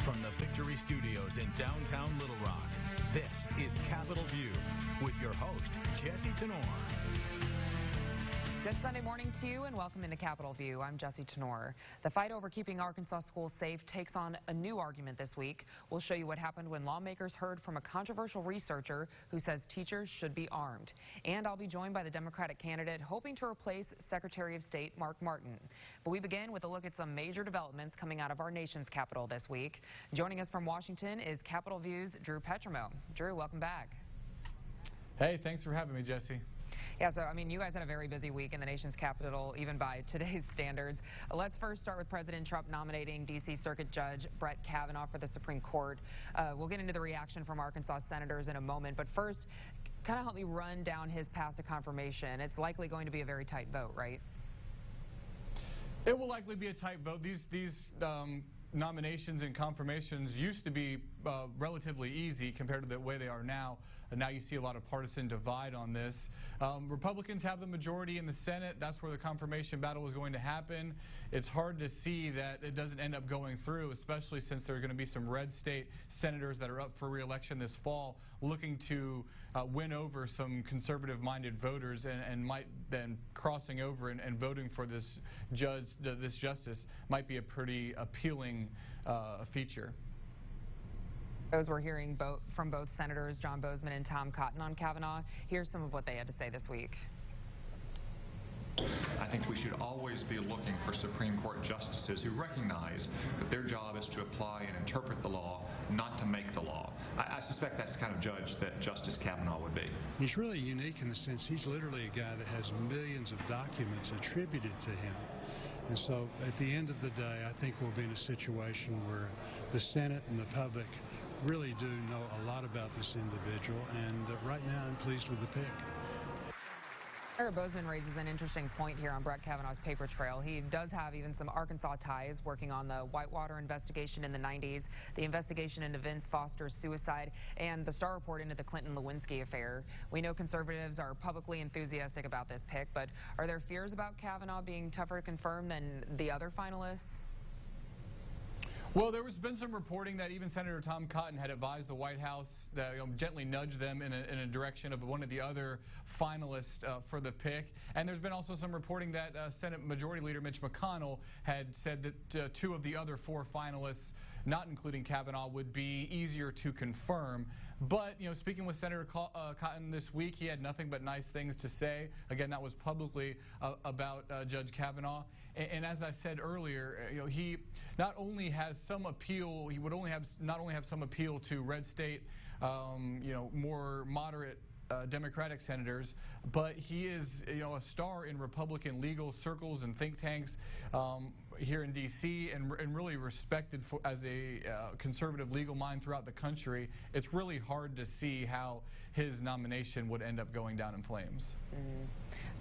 From the Victory Studios in downtown Little Rock, this is Capitol View with your host, Jesse Tenor. Good Sunday morning to you and welcome into Capitol View. I'm Jesse Tenor. The fight over keeping Arkansas schools safe takes on a new argument this week. We'll show you what happened when lawmakers heard from a controversial researcher who says teachers should be armed. And I'll be joined by the Democratic candidate hoping to replace Secretary of State Mark Martin. But we begin with a look at some major developments coming out of our nation's capital this week. Joining us from Washington is Capitol View's Drew Petromo. Drew, welcome back. Hey, thanks for having me, Jesse. Yeah, so, you guys had a very busy week in the nation's capital, even by today's standards. Let's first start with President Trump nominating D.C. Circuit Judge Brett Kavanaugh for the Supreme Court. We'll get into the reaction from Arkansas senators in a moment, but first, kind of help me run down his path to confirmation. It's likely going to be a very tight vote, right? It will likely be a tight vote. These nominations and confirmations used to be relatively easy compared to the way they are now. And now you see a lot of partisan divide on this. Republicans have the majority in the Senate. That's where the confirmation battle is going to happen. It's hard to see that it doesn't end up going through, especially since there are going to be some red state senators that are up for re-election this fall looking to win over some conservative-minded voters and might then crossing over and voting for this justice might be a pretty appealing feature. Those we're hearing from both Senators John Boozman and Tom Cotton on Kavanaugh. Here's some of what they had to say this week. I think we should always be looking for Supreme Court justices who recognize that their job is to apply and interpret the law, not to make the law. I suspect that's the kind of judge that Justice Kavanaugh would be. He's really unique in the sense he's literally a guy that has millions of documents attributed to him. And so at the end of the day, I think we'll be in a situation where the Senate and the public really do know a lot about this individual, and right now I'm pleased with the pick. Boozman raises an interesting point here on Brett Kavanaugh's paper trail. He does have even some Arkansas ties, working on the Whitewater investigation in the 90s, the investigation into Vince Foster's suicide, and the Star Report into the Clinton-Lewinsky affair. We know conservatives are publicly enthusiastic about this pick, but are there fears about Kavanaugh being tougher to confirm than the other finalists? Well, there has been some reporting that even Senator Tom Cotton had advised the White House that gently nudge them in a direction of one of the other finalists for the pick. And there's been also some reporting that Senate Majority Leader Mitch McConnell had said that two of the other four finalists, not including Kavanaugh, would be easier to confirm. But, speaking with Senator Cotton this week, he had nothing but nice things to say. Again, that was publicly about Judge Kavanaugh. And as I said earlier, he not only has some appeal, he would not only have some appeal to red state, more moderate Democratic senators, but he is, a star in Republican legal circles and think tanks here in D.C. and really respected as a conservative legal mind throughout the country. It's really hard to see how his nomination would end up going down in flames.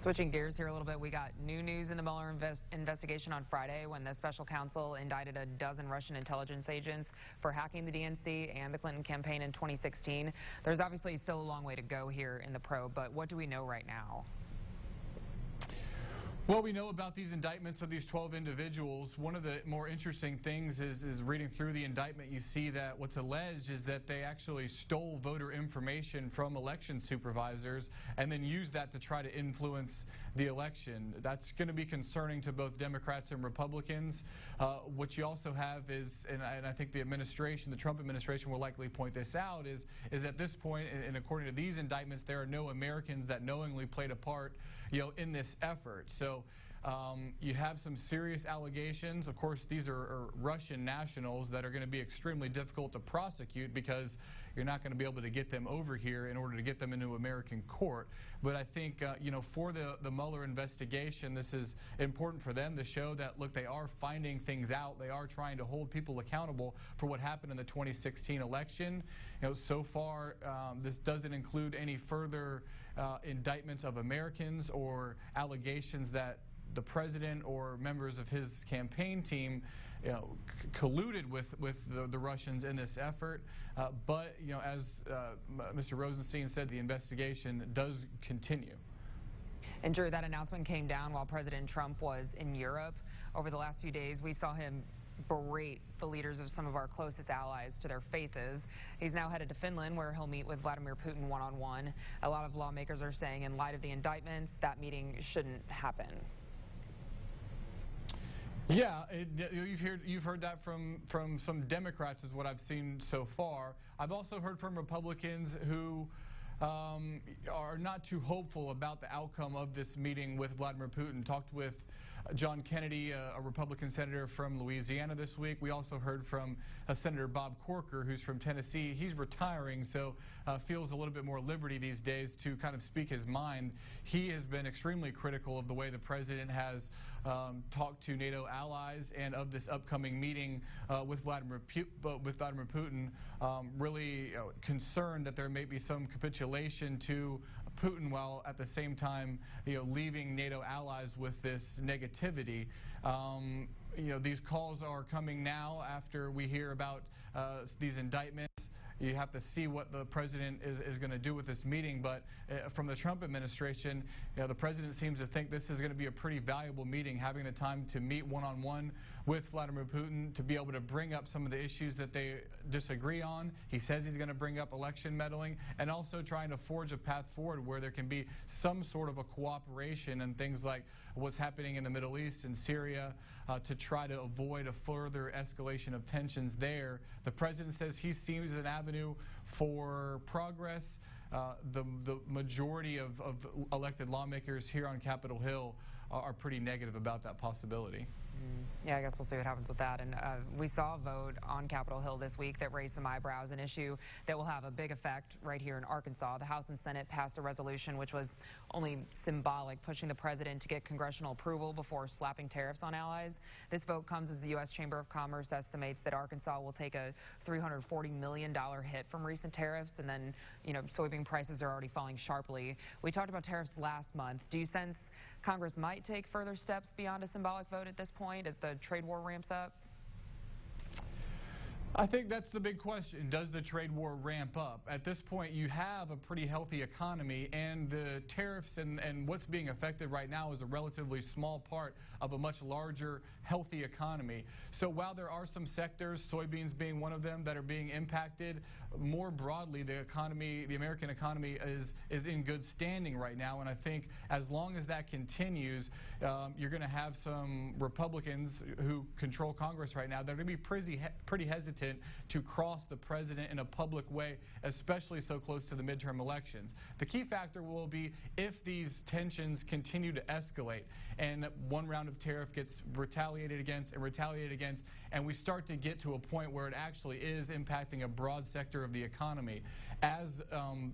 Switching gears here a little bit, we got new news in the Mueller investigation on Friday when the special counsel indicted a dozen Russian intelligence agents for hacking the DNC and the Clinton campaign in 2016. There's obviously still a long way to go here in the probe, but what do we know right now? Well, we know about these indictments of these 12 individuals. One of the more interesting things is reading through the indictment, you see that what's alleged is that they actually stole voter information from election supervisors and then used that to try to influence the election. That's going to be concerning to both Democrats and Republicans. What you also have is, and I think the Trump administration will likely point this out, is at this point, and according to these indictments, there are no Americans that knowingly played a part, in this effort. So you have some serious allegations. Of course, these are Russian nationals that are going to be extremely difficult to prosecute because you're not going to be able to get them over here in order to get them into American court. But I think, for the Mueller investigation, this is important for them to show that, look, they are finding things out. They are trying to hold people accountable for what happened in the 2016 election. So far, this doesn't include any further indictments of Americans or allegations that the president or members of his campaign team colluded with the Russians in this effort. But, as Mr. Rosenstein said, the investigation does continue. And Drew, that announcement came down while President Trump was in Europe. Over the last few days, we saw him berate the leaders of some of our closest allies to their faces. He's now headed to Finland, where he'll meet with Vladimir Putin one-on-one. A lot of lawmakers are saying in light of the indictments, that meeting shouldn't happen. Yeah, you've heard that from some Democrats is what I've seen so far. I've also heard from Republicans who are not too hopeful about the outcome of this meeting with Vladimir Putin. Talked with John Kennedy, a Republican senator from Louisiana this week. We also heard from Senator Bob Corker, who's from Tennessee. He's retiring, so feels a little bit more liberty these days to kind of speak his mind. He has been extremely critical of the way the president has talked to NATO allies and of this upcoming meeting with Vladimir Putin, really concerned that there may be some capitulation to Putin while at the same time leaving NATO allies with this negativity. These calls are coming now after we hear about these indictments. You have to see what the president is going to do with this meeting, but from the Trump administration, the president seems to think this is going to be a pretty valuable meeting, having the time to meet one-on-one with Vladimir Putin to be able to bring up some of the issues that they disagree on. He says he's going to bring up election meddling and also trying to forge a path forward where there can be some sort of a cooperation and things like what's happening in the Middle East and Syria to try to avoid a further escalation of tensions there. The president says he sees an avenue for progress. The majority of elected lawmakers here on Capitol Hill are pretty negative about that possibility. Yeah, I guess we'll see what happens with that. And we saw a vote on Capitol Hill this week that raised some eyebrows, an issue that will have a big effect right here in Arkansas. The House and Senate passed a resolution which was only symbolic, pushing the president to get congressional approval before slapping tariffs on allies. This vote comes as the U.S. Chamber of Commerce estimates that Arkansas will take a $340 million hit from recent tariffs, and then, soybean prices are already falling sharply. We talked about tariffs last month. Do you sense Congress might take further steps beyond a symbolic vote at this point as the trade war ramps up? I think that's the big question. Does the trade war ramp up? At this point, you have a pretty healthy economy, and the tariffs and what's being affected right now is a relatively small part of a much larger, healthy economy. So while there are some sectors, soybeans being one of them, that are being impacted, more broadly, the economy, the American economy is in good standing right now. And I think as long as that continues, you're going to have some Republicans who control Congress right now that are going to be pretty hesitant to cross the president in a public way, especially so close to the midterm elections. The key factor will be if these tensions continue to escalate and one round of tariff gets retaliated against, and we start to get to a point where it actually is impacting a broad sector of the economy. As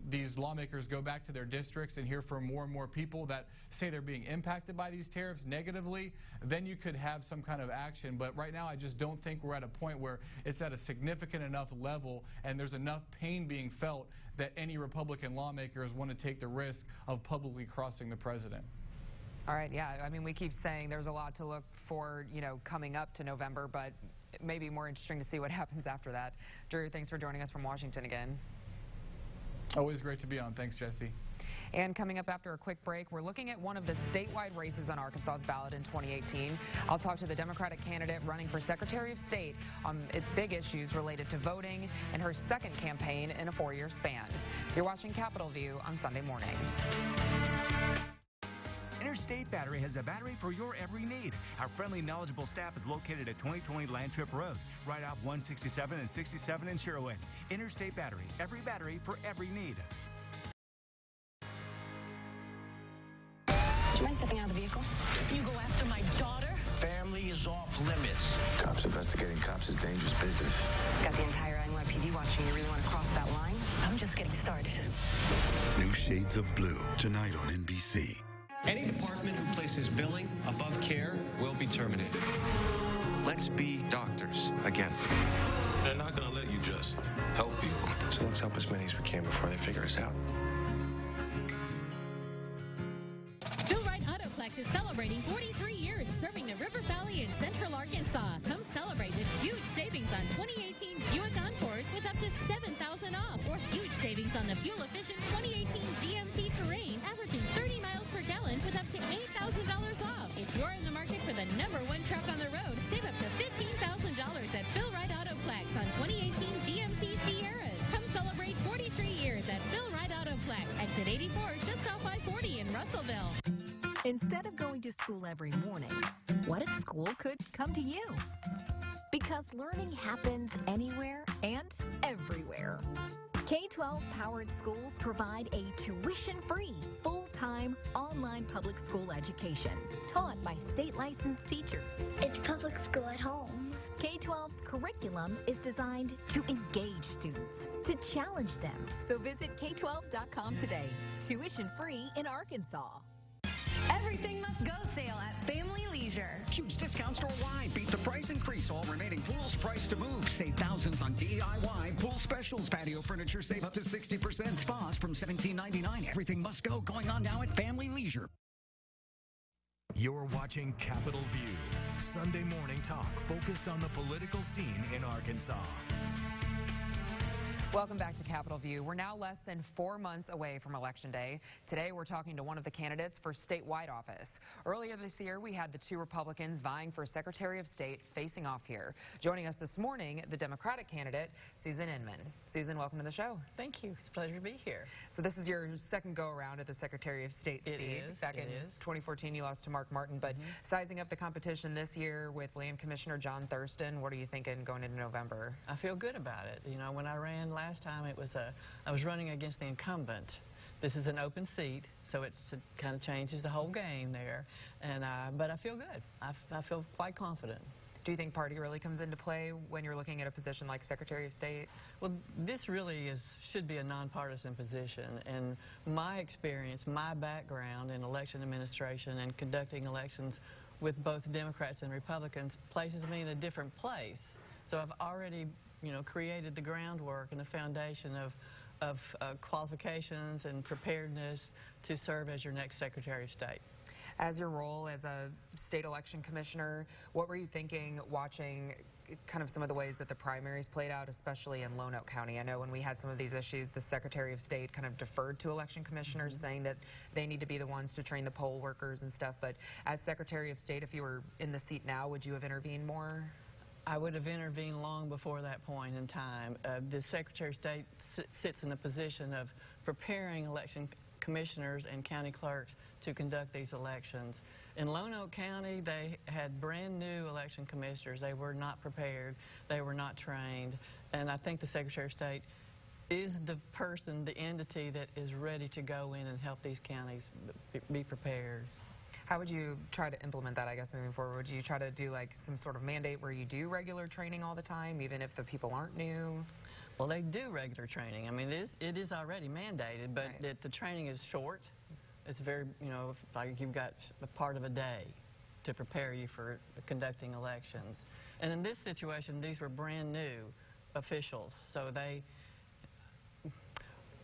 these lawmakers go back to their districts and hear from more and more people that say they're being impacted by these tariffs negatively, then you could have some kind of action. But right now, I just don't think we're at a point where it's at a significant enough level and there's enough pain being felt that any Republican lawmakers want to take the risk of publicly crossing the president. All right, yeah, I mean, we keep saying there's a lot to look for, coming up to November, but it may be more interesting to see what happens after that. Drew, thanks for joining us from Washington again. Always great to be on. Thanks, Jesse. And coming up after a quick break, we're looking at one of the statewide races on Arkansas's ballot in 2018. I'll talk to the Democratic candidate running for Secretary of State on its big issues related to voting and her second campaign in a 4-year span. You're watching Capitol View on Sunday morning. Interstate Battery has a battery for your every need. Our friendly, knowledgeable staff is located at 2020 Land Trip Road, right off 167 and 67 in Sherwin. Interstate Battery, every battery for every need. Do you mind stepping out of the vehicle? You go after my daughter? Family is off limits. Cops investigating cops is dangerous business. Got the entire NYPD watching. You really want to cross that line? I'm just getting started. New Shades of Blue, tonight on NBC. Any department who places billing above care will be terminated. Let's be doctors again. They're not going to let you just help people. So let's help as many as we can before they figure us out. Is celebrating 43 years serving the River Valley in Central Arkansas. Come celebrate with huge savings on 2018 Buick Encores with up to $7,000 off, or huge savings on the fuel-efficient 2018 GMC Terrain, averaging 30 miles per gallon with up to $8,000 off. If you're in the market for the #1 truck on the road, save up to $15,000 school every morning, what if school could come to you? Because learning happens anywhere and everywhere. K-12 powered schools provide a tuition-free, full-time, online public school education taught by state-licensed teachers. It's public school at home. K-12's curriculum is designed to engage students, to challenge them. So visit K12.com today. Tuition-free in Arkansas. Everything must go sale at Family Leisure. Huge discount store-wide. Beat the price increase. All remaining pools priced to move. Save thousands on DIY. Pool specials. Patio furniture save up to 60%. Spas from $17.99. Everything must go. Going on now at Family Leisure. You're watching Capitol View. Sunday morning talk focused on the political scene in Arkansas. Welcome back to Capitol View. We're now less than 4 months away from Election Day. Today, we're talking to one of the candidates for statewide office. Earlier this year, we had the two Republicans vying for Secretary of State facing off here. Joining us this morning, the Democratic candidate, Susan Inman. Susan, welcome to the show. Thank you. It's a pleasure to be here. So this is your second go-around at the Secretary of State seat. It is. Back in 2014, you lost to Mark Martin, but sizing up the competition this year with Land Commissioner John Thurston, what are you thinking going into November? I feel good about it. You know, when I ran last time, I was running against the incumbent. This is an open seat, so it kind of changes the whole game there. And but I feel good. I feel quite confident. Do you think party really comes into play when you're looking at a position like Secretary of State? Well, this really should be a nonpartisan position. And my experience, my background in election administration and conducting elections with both Democrats and Republicans places me in a different place. So I've already, created the groundwork and the foundation of qualifications and preparedness to serve as your next Secretary of State. As your role as a state election commissioner, what were you thinking watching kind of some of the ways that the primaries played out, especially in Lonoke County? I know when we had some of these issues, the Secretary of State kind of deferred to election commissioners, saying that they need to be the ones to train the poll workers and stuff. But as Secretary of State, if you were in the seat now, would you have intervened more? I would have intervened long before that point in time. The Secretary of State sits in the position of preparing election commissioners and county clerks to conduct these elections. In Lonoke County, they had brand new election commissioners. They were not prepared. They were not trained. And I think the Secretary of State is the person, the entity that is ready to go in and help these counties be prepared. How would you try to implement that, I guess, moving forward? Would you try to do like some sort of mandate where you do regular training all the time, even if the people aren't new? Well, they do regular training. I mean, it is already mandated, but the training is short. It's very, like you've got a part of a day to prepare you for conducting elections. And in this situation, these were brand new officials, so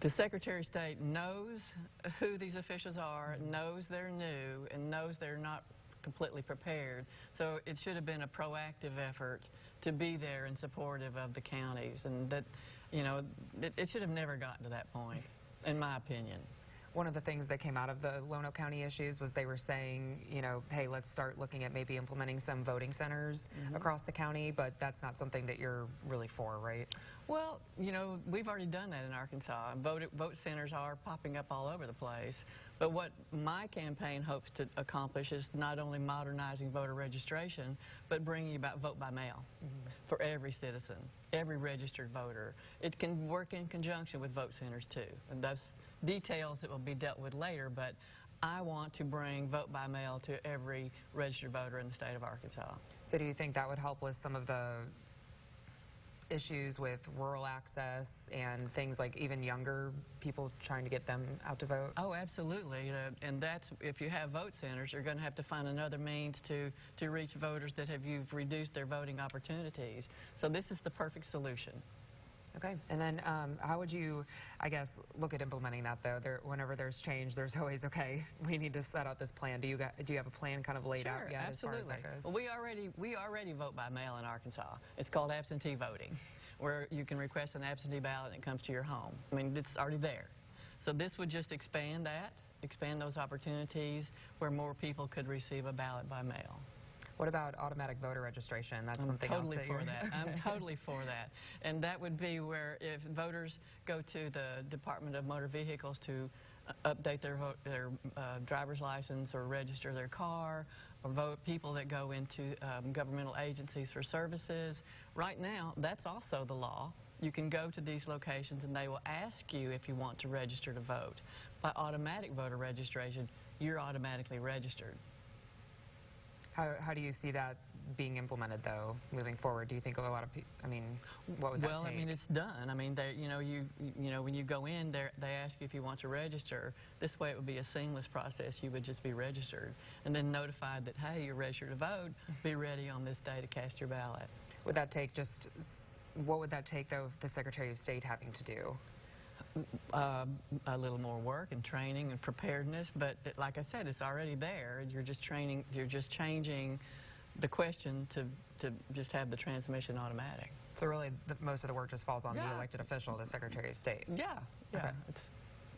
the Secretary of State knows who these officials are, knows they're new, and knows they're not completely prepared. So it should have been a proactive effort to be there and supportive of the counties. And that, it should have never gotten to that point, in my opinion. One of the things that came out of the Lonoke County issues was they were saying, hey, let's start looking at maybe implementing some voting centers across the county, but that's not something that you're really for, right? Well, we've already done that in Arkansas. Vote centers are popping up all over the place. But what my campaign hopes to accomplish is not only modernizing voter registration, but bringing about vote by mail for every citizen, every registered voter. It can work in conjunction with vote centers, too. And that's details that will be dealt with later, but I want to bring vote by mail to every registered voter in the state of Arkansas. So do you think that would help with some of the issues with rural access and things like even younger people trying to get them out to vote? Oh, absolutely. And that's, if you have vote centers, you're going to have to find another means to reach voters that you've reduced their voting opportunities. So this is the perfect solution. Okay, and then how would you, I guess, look at implementing that, though? Whenever there's change, there's always, okay, we need to set out this plan. Do you have a plan kind of laid out yet absolutely. As far as that goes? Well, we already vote by mail in Arkansas. It's called absentee voting, where you can request an absentee ballot and it comes to your home. I mean, it's already there. So this would just expand those opportunities where more people could receive a ballot by mail. What about automatic voter registration? That's something totally else for that. I'm totally for that. And that would be where if voters go to the Department of Motor Vehicles to update their driver's license or register their car, or vote people that go into governmental agencies for services. Right now, that's also the law. You can go to these locations and they will ask you if you want to register to vote. By automatic voter registration, you're automatically registered. How do you see that being implemented, though, moving forward? Do you think a lot of people, I mean, what would that take? Well, I mean, it's done. I mean, when you go in there, they ask you if you want to register. This way, it would be a seamless process. You would just be registered and then notified that, hey, you're registered to vote. Be ready on this day to cast your ballot. Would that take what would that take, though, the Secretary of State having to do? A little more work and training and preparedness, but like I said, it's already there. You're just changing the question to just have the transmission automatic. So really, most of the work just falls on the elected official, the Secretary of State. Yeah, Okay.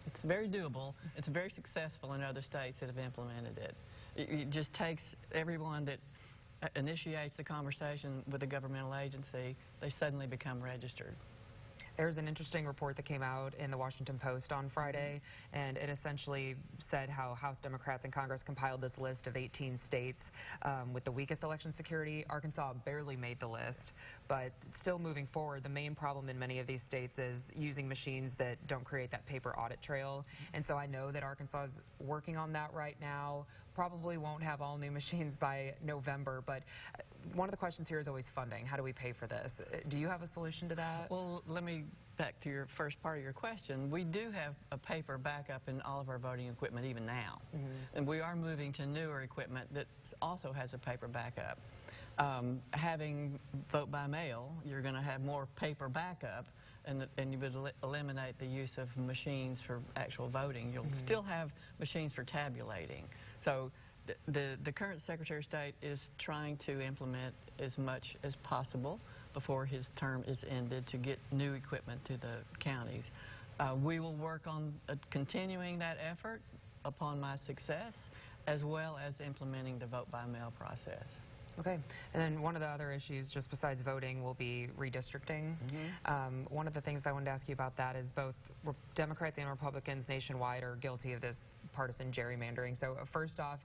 It's very doable. It's very successful in other states that have implemented it. It just takes everyone that initiates the conversation with a governmental agency, they suddenly become registered. There's an interesting report that came out in the Washington Post on Friday, and it essentially said how House Democrats in Congress compiled this list of 18 states with the weakest election security. Arkansas barely made the list, but still moving forward, the main problem in many of these states is using machines that don't create that paper audit trail. And so I know that Arkansas is working on that right now. Probably won't have all new machines by November, but one of the questions here is always funding. How do we pay for this? Do you have a solution to that? Well, let me back to your first part of your question. We do have a paper backup in all of our voting equipment even now. And we are moving to newer equipment that also has a paper backup. Having vote by mail, you're going to have more paper backup, and you would eliminate the use of machines for actual voting. You'll still have machines for tabulating. So the current Secretary of State is trying to implement as much as possible before his term is ended to get new equipment to the counties. We will work on continuing that effort upon my success, as well as implementing the vote-by-mail process. Okay. And then one of the other issues, just besides voting, will be redistricting. One of the things I wanted to ask you about that is both Democrats and Republicans nationwide are guilty of this partisan gerrymandering. So first off,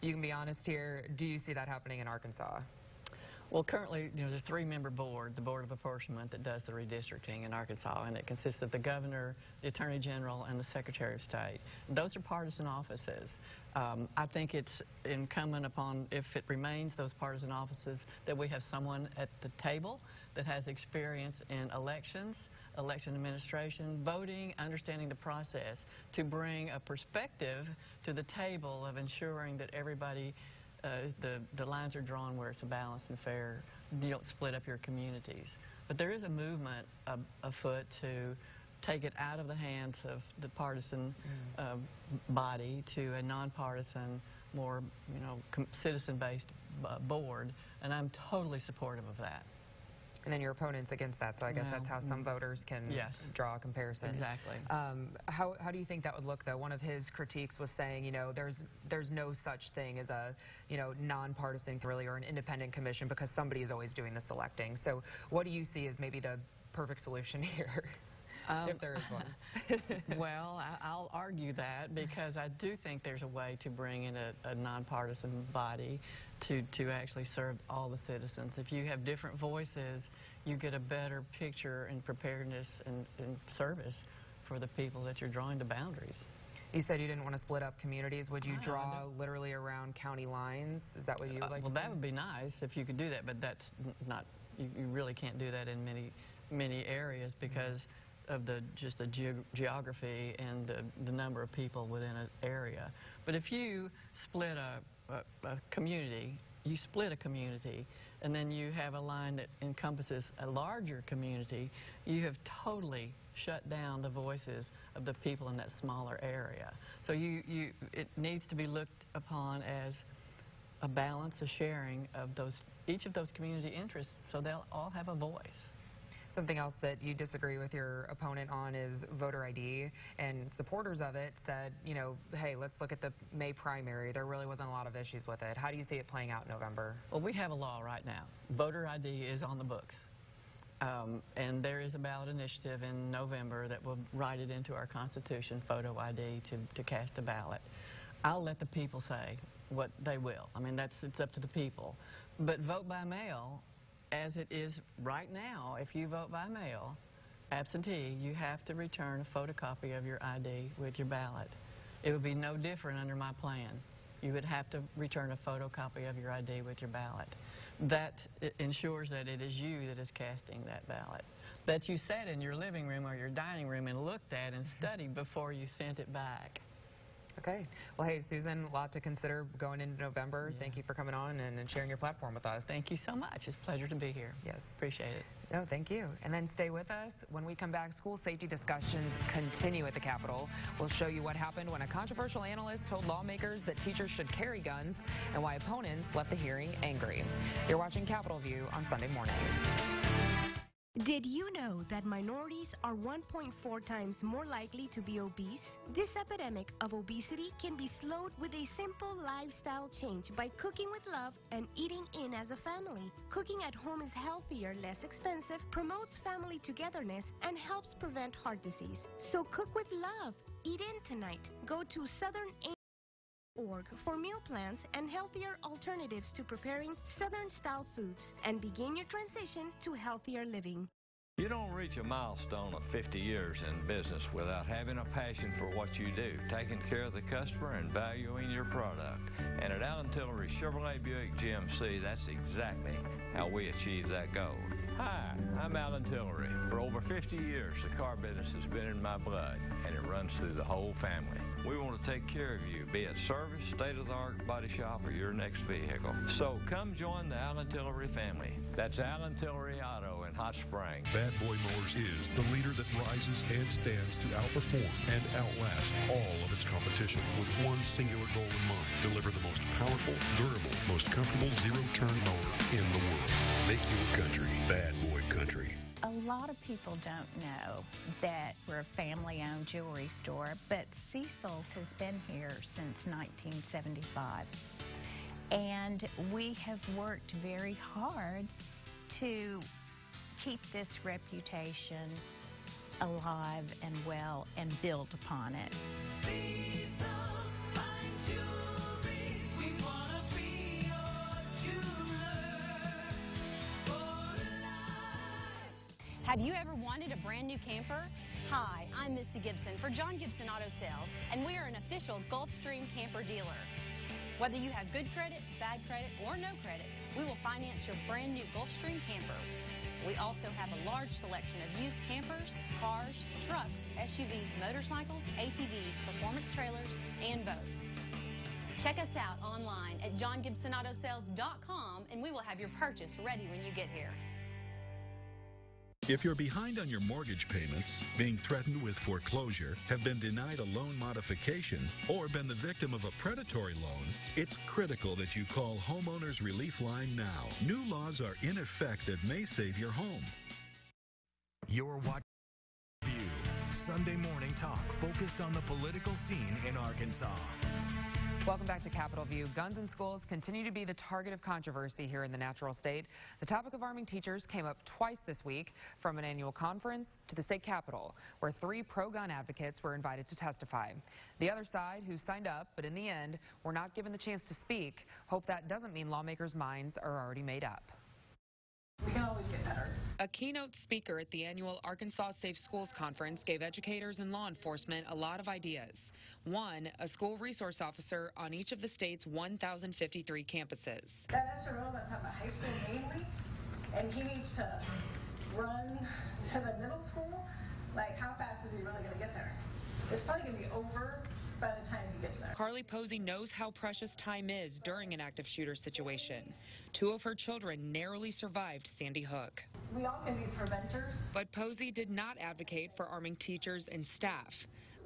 you can be honest here, do you see that happening in Arkansas? Well, currently, there's a three-member board, the Board of Apportionment, that does the redistricting in Arkansas, and it consists of the governor, the attorney general, and the secretary of state. Those are partisan offices. I think it's incumbent upon, if it remains those partisan offices, that we have someone at the table that has experience in elections, election administration, voting, understanding the process, to bring a perspective to the table of ensuring that everybody the lines are drawn where it's a balanced and fair. You don't split up your communities. But there is a movement afoot to take it out of the hands of the partisan body to a nonpartisan, more citizen-based board, and I'm totally supportive of that. And then your opponent's against that, so I guess that's how some voters can draw a comparison. Exactly. How do you think that would look, though? One of his critiques was saying, there's no such thing as a, nonpartisan really or an independent commission because somebody is always doing the selecting. So what do you see as maybe the perfect solution here? If there is one. Well, I'll argue that because I do think there's a way to bring in a nonpartisan body to actually serve all the citizens. If you have different voices, you get a better picture and preparedness and service for the people that you're drawing the boundaries. You said you didn't want to split up communities. Would you draw literally around county lines? Is that what you would like to do? Well, that would be nice if you could do that, but that's not, you really can't do that in many areas because of just the geography and the number of people within an area. But if you split a community, and then you have a line that encompasses a larger community, you have totally shut down the voices of the people in that smaller area. So it needs to be looked upon as a balance, a sharing of each of those community interests so they'll all have a voice. Something else that you disagree with your opponent on is voter ID, and supporters of it said, hey, let's look at the May primary. There really wasn't a lot of issues with it. How do you see it playing out in November? Well, we have a law right now. Voter ID is on the books. And there is a ballot initiative in November that will write it into our Constitution, photo ID, to cast a ballot. I'll let the people say what they will. I mean, it's up to the people. But vote by mail, as it is right now, if you vote by mail, absentee, you have to return a photocopy of your ID with your ballot. It would be no different under my plan. You would have to return a photocopy of your ID with your ballot. That ensures that it is you that is casting that ballot, that you sat in your living room or your dining room and looked at and studied before you sent it back. Okay. Well, hey, Susan, a lot to consider going into November. Yeah. Thank you for coming on and sharing your platform with us. Thank you so much. It's a pleasure to be here. Yes. Appreciate it. No, thank you. And then stay with us. When we come back, school safety discussions continue at the Capitol. We'll show you what happened when a controversial analyst told lawmakers that teachers should carry guns and why opponents left the hearing angry. You're watching Capitol View on Sunday morning. Did you know that minorities are 1.4 times more likely to be obese? This epidemic of obesity can be slowed with a simple lifestyle change by cooking with love and eating in as a family. Cooking at home is healthier, less expensive, promotes family togetherness, and helps prevent heart disease. So cook with love. Eat in tonight. Go to southern.org for meal plans and healthier alternatives to preparing Southern-style foods and begin your transition to healthier living. You don't reach a milestone of 50 years in business without having a passion for what you do, taking care of the customer and valuing your product. And at Allen Tillery Chevrolet Buick GMC, that's exactly how we achieve that goal. Hi, I'm Allen Tillery. For over 50 years, the car business has been in my blood, and it runs through the whole family. We want to take care of you, be it service, state-of-the-art body shop, or your next vehicle. So come join the Allen Tillery family. That's Allen Tillery Auto in Hot Springs. Bad Boy Motors is the leader that rises and stands to outperform and outlast all of its competition with one singular goal in mind: deliver the most powerful, durable, most comfortable zero-turn mower in the world. Make your country Bad Boy Country. A lot of people don't know that we're a family-owned jewelry store, but Cecil's has been here since 1975. And we have worked very hard to keep this reputation alive and well and build upon it. Have you ever wanted a brand new camper? Hi, I'm Misty Gibson for John Gibson Auto Sales, and we are an official Gulfstream camper dealer. Whether you have good credit, bad credit, or no credit, we will finance your brand new Gulfstream camper. We also have a large selection of used campers, cars, trucks, SUVs, motorcycles, ATVs, performance trailers, and boats. Check us out online at johngibsonautosales.com, and we will have your purchase ready when you get here. If you're behind on your mortgage payments, being threatened with foreclosure, have been denied a loan modification, or been the victim of a predatory loan, it's critical that you call Homeowners Relief Line now. New laws are in effect that may save your home. You're watching View, Sunday morning talk focused on the political scene in Arkansas. Welcome back to Capitol View. Guns in schools continue to be the target of controversy here in the natural state. The topic of arming teachers came up twice this week, from an annual conference to the state capitol, where 3 pro-gun advocates were invited to testify. The other side, who signed up but in the end were not given the chance to speak, hope that doesn't mean lawmakers' minds are already made up. We can always get better. A keynote speaker at the annual Arkansas Safe Schools Conference gave educators and law enforcement a lot of ideas. One, a school resource officer on each of the state's 1,053 campuses. That SRO must have a high school mainly, and he needs to run to the middle school. Like, how fast is he really going to get there? It's probably going to be over by the time he gets there. Carly Posey knows how precious time is during an active shooter situation. 2 of her children narrowly survived Sandy Hook. We all can be preventers. But Posey did not advocate for arming teachers and staff.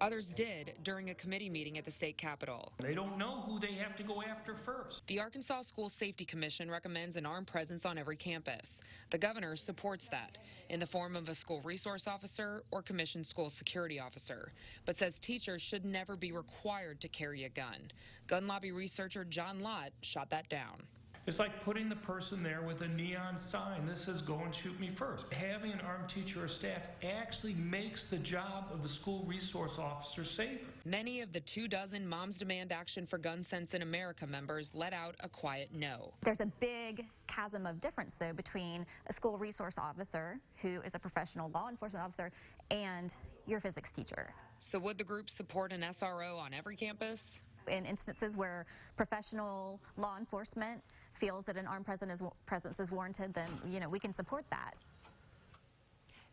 Others did during a committee meeting at the state capitol. They don't know who they have to go after first. The Arkansas School Safety Commission recommends an armed presence on every campus. The governor supports that in the form of a school resource officer or commissioned school security officer, but says teachers should never be required to carry a gun. Gun lobby researcher John Lott shot that down. It's like putting the person there with a neon sign that says, go and shoot me first. Having an armed teacher or staff actually makes the job of the school resource officer safer. Many of the 24 Moms Demand Action for Gun Sense in America members let out a quiet no. There's a big chasm of difference, though, between a school resource officer, who is a professional law enforcement officer, and your physics teacher. So would the group support an SRO on every campus? In instances where professional law enforcement feels that an armed presence is warranted, then, we can support that.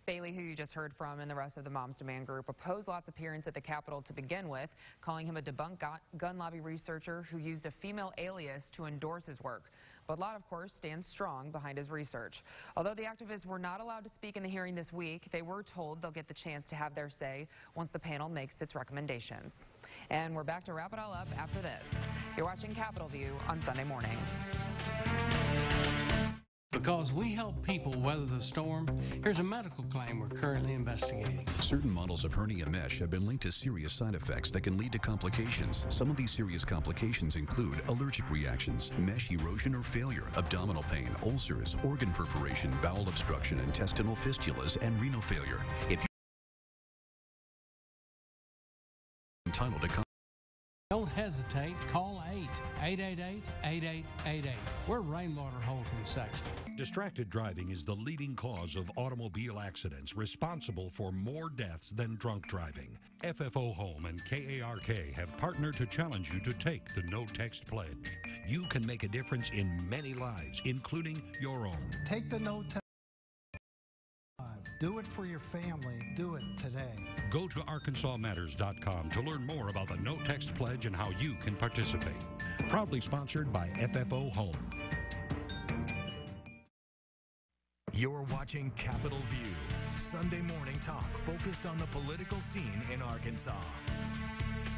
Bailey, who you just heard from, and the rest of the Moms Demand group opposed Lott's appearance at the Capitol to begin with, calling him a debunked gun lobby researcher who used a female alias to endorse his work. But Lott, of course, stands strong behind his research. Although the activists were not allowed to speak in the hearing this week, they were told they'll get the chance to have their say once the panel makes its recommendations. And we're back to wrap it all up after this. You're watching Capitol View on Sunday morning. Because we help people weather the storm, here's a medical claim we're currently investigating. Certain models of hernia mesh have been linked to serious side effects that can lead to complications. Some of these serious complications include allergic reactions, mesh erosion or failure, abdominal pain, ulcers, organ perforation, bowel obstruction, intestinal fistulas, and renal failure. If you're entitled to Don't hesitate. Call 888-8888. We're Rainwater Holton section. Distracted driving is the leading cause of automobile accidents, responsible for more deaths than drunk driving. FFO Home and KARK have partnered to challenge you to take the No Text Pledge. You can make a difference in many lives, including your own. Take the No Text. Do it for your family. Do it today. Go to ArkansasMatters.com to learn more about the No Text Pledge and how you can participate. Proudly sponsored by FFO Home. You're watching Capitol View, Sunday morning talk focused on the political scene in Arkansas.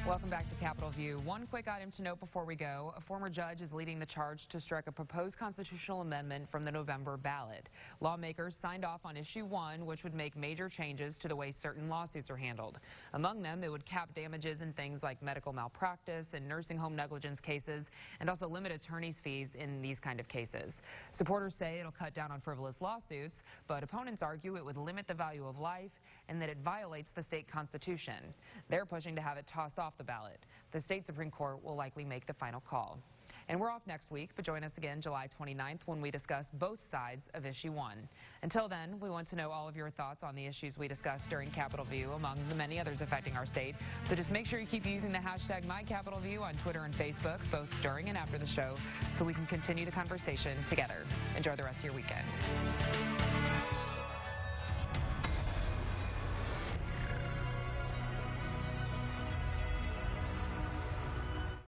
Welcome back to Capitol View. One quick item to note before we go. A former judge is leading the charge to strike a proposed constitutional amendment from the November ballot. Lawmakers signed off on Issue 1, which would make major changes to the way certain lawsuits are handled. Among them, it would cap damages in things like medical malpractice and nursing home negligence cases, and also limit attorney's fees in these kind of cases. Supporters say it'll cut down on frivolous lawsuits, but opponents argue it would limit the value of life and that it violates the state constitution. They're pushing to have it tossed off the ballot. The state Supreme Court will likely make the final call. And we're off next week, but join us again July 29th when we discuss both sides of Issue 1. Until then, we want to know all of your thoughts on the issues we discussed during Capitol View, among the many others affecting our state. So just make sure you keep using the hashtag MyCapitolView on Twitter and Facebook, both during and after the show, so we can continue the conversation together. Enjoy the rest of your weekend.